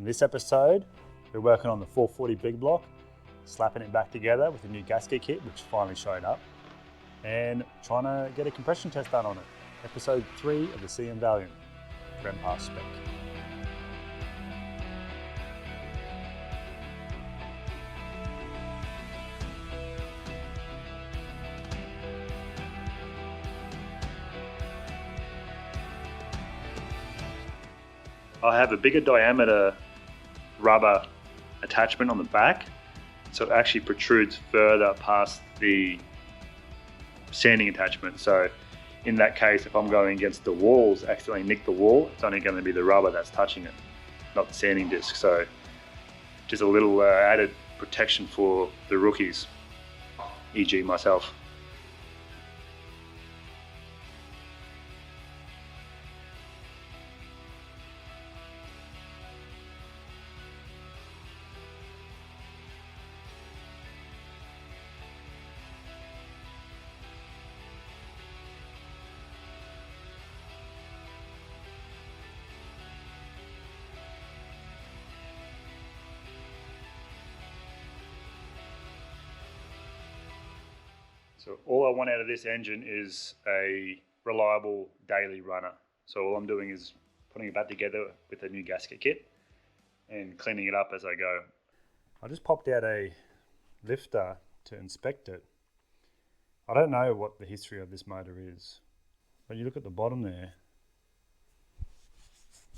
this episode, we're working on the 440 Big Block, slapping it back together with a new gasket kit, which finally showed up, and trying to get a compression test done on it. Episode 3 of the CM Valiant, cram spec. I have a bigger diameter rubber attachment on the back, so it actually protrudes further past the sanding attachment. So in that case, if I'm going against the walls, accidentally nick the wall, it's only going to be the rubber that's touching it, not the sanding disc. So just a little added protection for the rookies, e.g. myself. So all I want out of this engine is a reliable daily runner. So all I'm doing is putting it back together with a new gasket kit and cleaning it up as I go. I just popped out a lifter to inspect it. I don't know what the history of this motor is, but you look at the bottom there,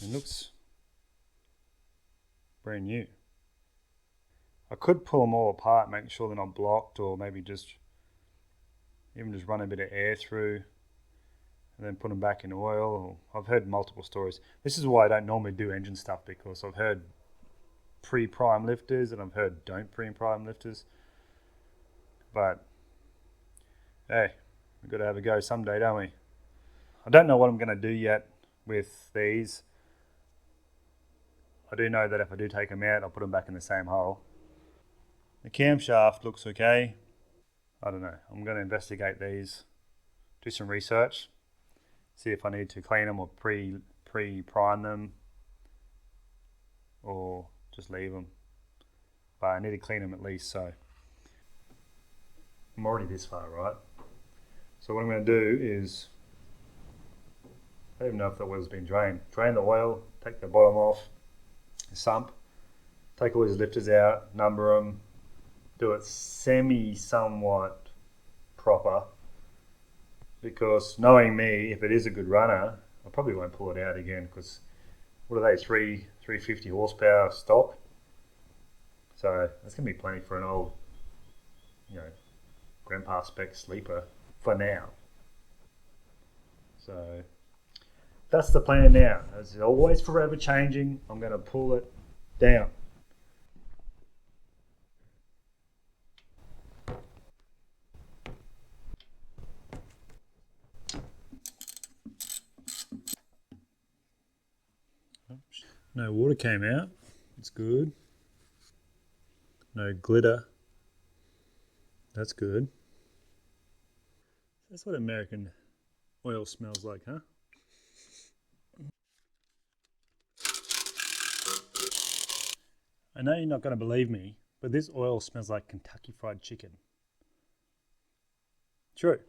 it looks brand new. I could pull them all apart, make sure they're not blocked, or maybe just run a bit of air through and then put them back in oil. I've heard multiple stories. This is why I don't normally do engine stuff, because I've heard pre-prime lifters and I've heard don't pre-prime lifters. But hey, we've got to have a go someday, don't we? I don't know what I'm going to do yet with these. I do know that if I do take them out, I'll put them back in the same hole. The camshaft looks okay. I don't know, I'm going to investigate these, do some research, see if I need to clean them or pre-prime them, or just leave them. But I need to clean them at least, so I'm already this far, right? So what I'm going to do is, I don't even know if the oil's been drained. Drain the oil, take the bottom off, the sump, take all these lifters out, number them, do it somewhat proper, because knowing me, if it is a good runner, I probably won't pull it out again, because what are they, 350 horsepower stock? So that's going to be plenty for an old, grandpa spec sleeper for now. So that's the plan now. As always, forever changing, I'm going to pull it down. No water came out, it's good. No glitter, that's good. That's what American oil smells like, huh? I know you're not going to believe me, but this oil smells like Kentucky Fried Chicken. True.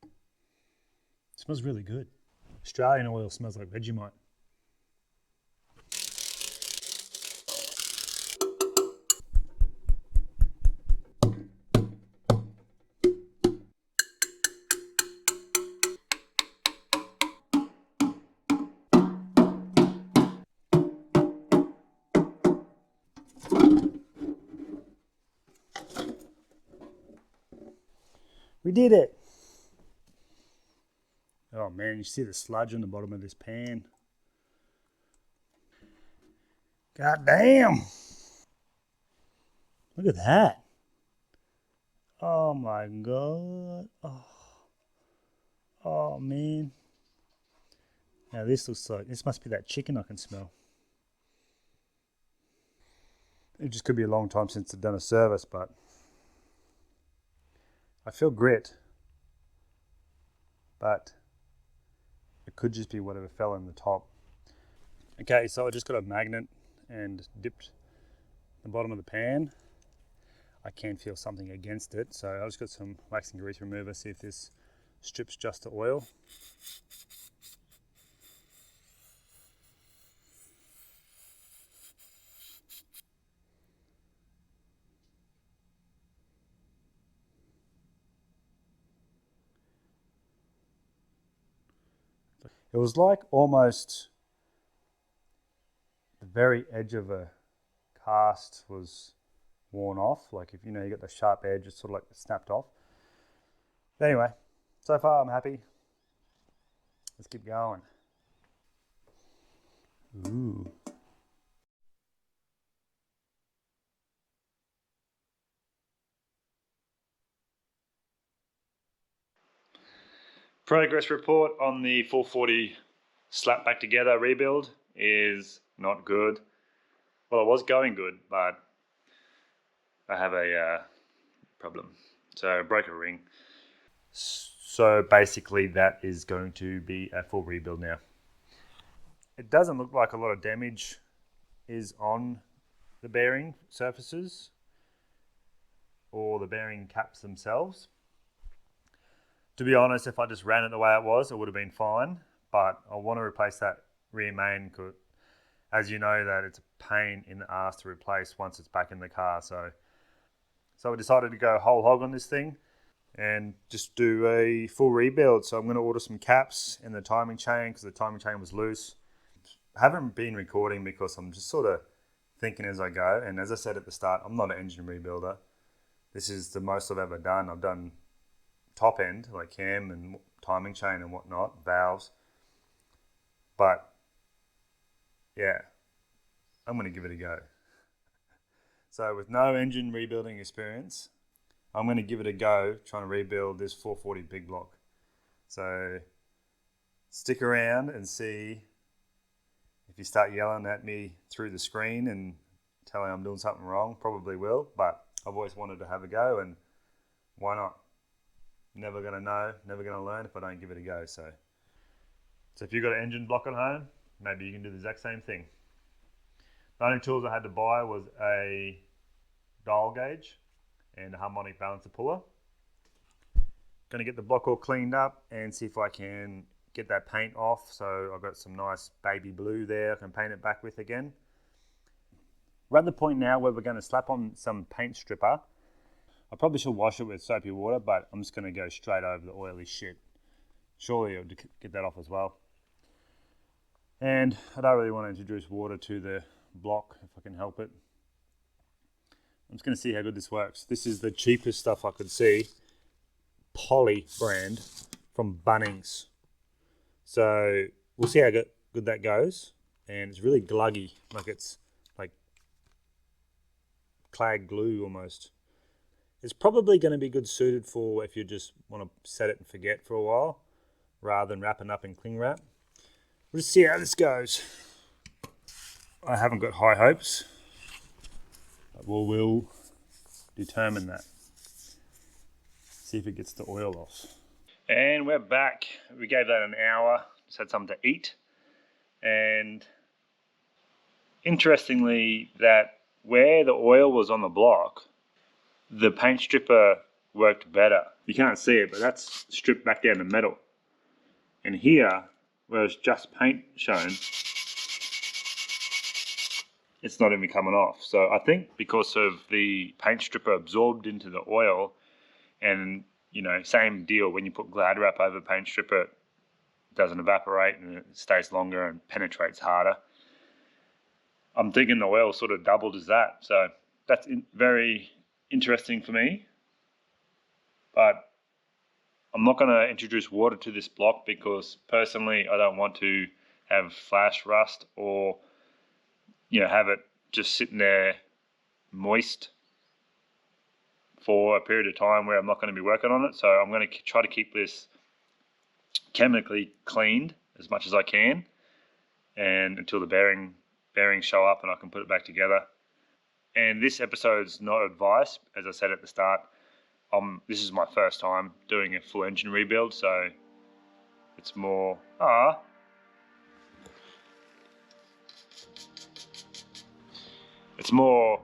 It smells really good. Australian oil smells like Vegemite. We did it. Oh man, you see the sludge on the bottom of this pan. God damn. Look at that. Oh my God. Oh man. Now this looks like, this must be that chicken I can smell. It just could be a long time since I've done a service, but I feel grit, but it could just be whatever fell in the top. Okay, so I just got a magnet and dipped the bottom of the pan, I can feel something against it. So I've just got some wax and grease remover, see if this strips just the oil. It was like almost the very edge of a cast was worn off. Like, if you got the sharp edge, it's sort of like snapped off. But anyway, so far I'm happy. Let's keep going. Ooh. Progress report on the 440 slap back together rebuild is not good. Well, it was going good, but I have a problem. So I broke a ring. So basically that is going to be a full rebuild now. It doesn't look like a lot of damage is on the bearing surfaces or the bearing caps themselves. To be honest, if I just ran it the way it was, it would have been fine. But I want to replace that rear main because, as you know, that it's a pain in the ass to replace once it's back in the car. So we decided to go whole hog on this thing and just do a full rebuild. So I'm going to order some caps and the timing chain because the timing chain was loose. I haven't been recording because I'm just sort of thinking as I go. And as I said at the start, I'm not an engine rebuilder. This is the most I've ever done. I've done top end, like cam and timing chain and whatnot, valves. But yeah, I'm going to give it a go. So with no engine rebuilding experience, I'm going to give it a go trying to rebuild this 440 Big Block. So stick around and see if you start yelling at me through the screen and telling I'm doing something wrong. Probably will, but I've always wanted to have a go, and why not? Never going to know, never going to learn if I don't give it a go. So if you've got an engine block at home, maybe you can do the exact same thing. The only tools I had to buy was a dial gauge and a harmonic balancer puller. Going to get the block all cleaned up and see if I can get that paint off. So I've got some nice baby blue there I can paint it back with again. We're at the point now where we're going to slap on some paint stripper. I probably should wash it with soapy water, but I'm just going to go straight over the oily shit. Surely it'll get that off as well. And I don't really want to introduce water to the block if I can help it. I'm just going to see how good this works. This is the cheapest stuff I could see. Poly brand from Bunnings. So we'll see how good that goes. And it's really gluggy, like it's like clad glue almost. It's probably going to be good suited for if you just want to set it and forget for a while, rather than wrapping up in cling wrap. We'll just see how this goes. I haven't got high hopes, but we'll determine that. See if it gets the oil off. And we're back. We gave that an hour, just had something to eat. And interestingly, that where the oil was on the block, the paint stripper worked better. You can't see it, but that's stripped back down to metal. And here, where it's just paint shown, it's not even coming off. So I think because of the paint stripper absorbed into the oil, and same deal when you put Glad wrap over paint stripper, it doesn't evaporate and it stays longer and penetrates harder. I'm thinking the oil sort of doubled as that. So that's very interesting for me. But I'm not going to introduce water to this block because personally I don't want to have flash rust or have it just sitting there moist for a period of time where I'm not going to be working on it. So I'm going to try to keep this chemically cleaned as much as I can, and until the bearings show up and I can put it back together. And this episode's not advice, as I said at the start. This is my first time doing a full engine rebuild, so it's more it's more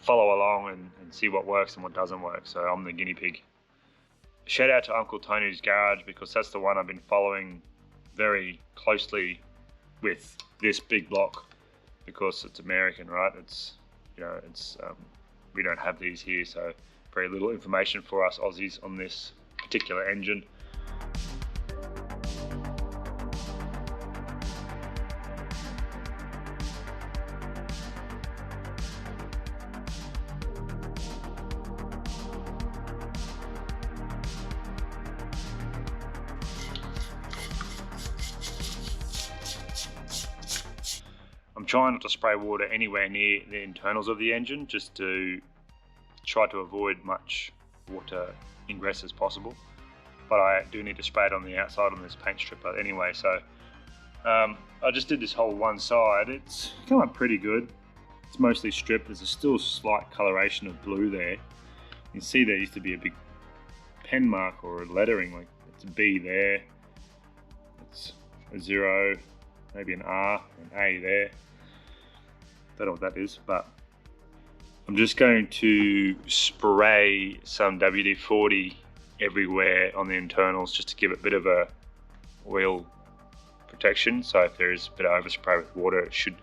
follow along and see what works and what doesn't work. So I'm the guinea pig. Shout out to Uncle Tony's garage, because that's the one I've been following very closely with this big block, because it's American, right? It's, you know, it's we don't have these here, so very little information for us Aussies on this particular engine. I'm trying not to spray water anywhere near the internals of the engine, just to try to avoid much water ingress as possible. But I do need to spray it on the outside on this paint stripper anyway, so I just did this whole one side. It's come up pretty good. It's mostly stripped. There's a still slight coloration of blue there. You can see there used to be a big pen mark or a lettering, like it's a B there, it's a 0, maybe an R, an A there. Don't know what that is, but I'm just going to spray some WD-40 everywhere on the internals, just to give it a bit of a oil protection. So if there's a bit of overspray with water, it should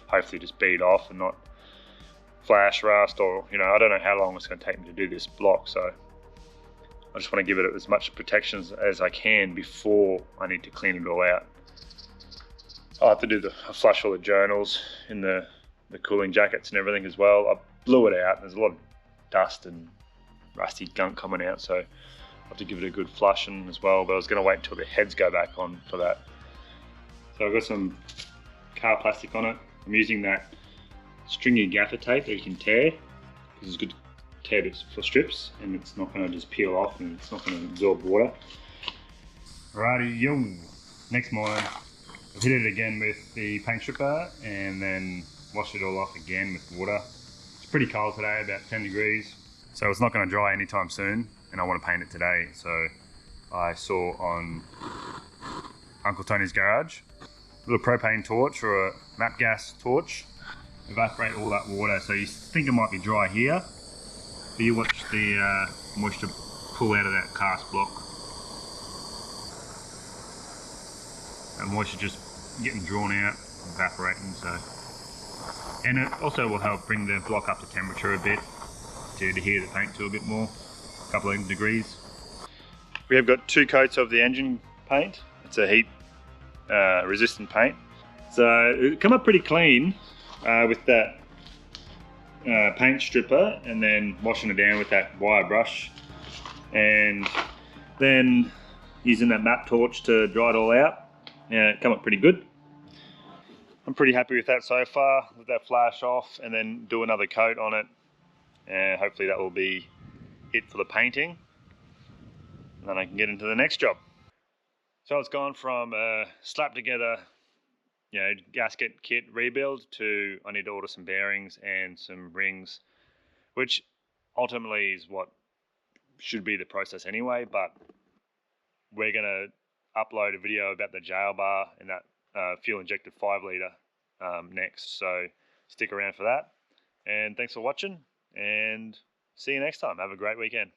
hopefully just bead off and not flash rust, or, you know, I don't know how long it's going to take me to do this block, so I just want to give it as much protection as I can before I need to clean it all out. I'll have to do a flush all the journals in the cooling jackets and everything as well. I blew it out. There's a lot of dust and rusty gunk coming out, so I'll have to give it a good flushing as well, but I was going to wait until the heads go back on for that. So I've got some car plastic on it. I'm using that stringy gaffer tape that you can tear, because it's good to tear this for strips and it's not going to just peel off and it's not going to absorb water. Alrighty, yo. Next morning, I've hit it again with the paint stripper and then wash it all off again with water. It's pretty cold today, about 10 degrees, so it's not going to dry anytime soon, and I want to paint it today. So I saw on Uncle Tony's garage a little propane torch or a map gas torch, evaporate all that water. So you think it might be dry here, but you watch the moisture pull out of that cast block. That moisture just getting drawn out, evaporating. So, and it also will help bring the block up to temperature a bit, to adhere the paint to a bit more, a couple of degrees. We have got 2 coats of the engine paint. It's a heat resistant paint. So it come up pretty clean with that paint stripper, and then washing it down with that wire brush, and then using that map torch to dry it all out. Yeah, it come up pretty good. I'm pretty happy with that so far. Let that flash off and then do another coat on it, and hopefully that will be it for the painting, and then I can get into the next job. So it's gone from a slap together, you know, gasket kit rebuild to I need to order some bearings and some rings, which ultimately is what should be the process anyway, but we're going to upload a video about the jail bar and that fuel injected 5 litre next, so stick around for that. And thanks for watching, and see you next time. Have a great weekend.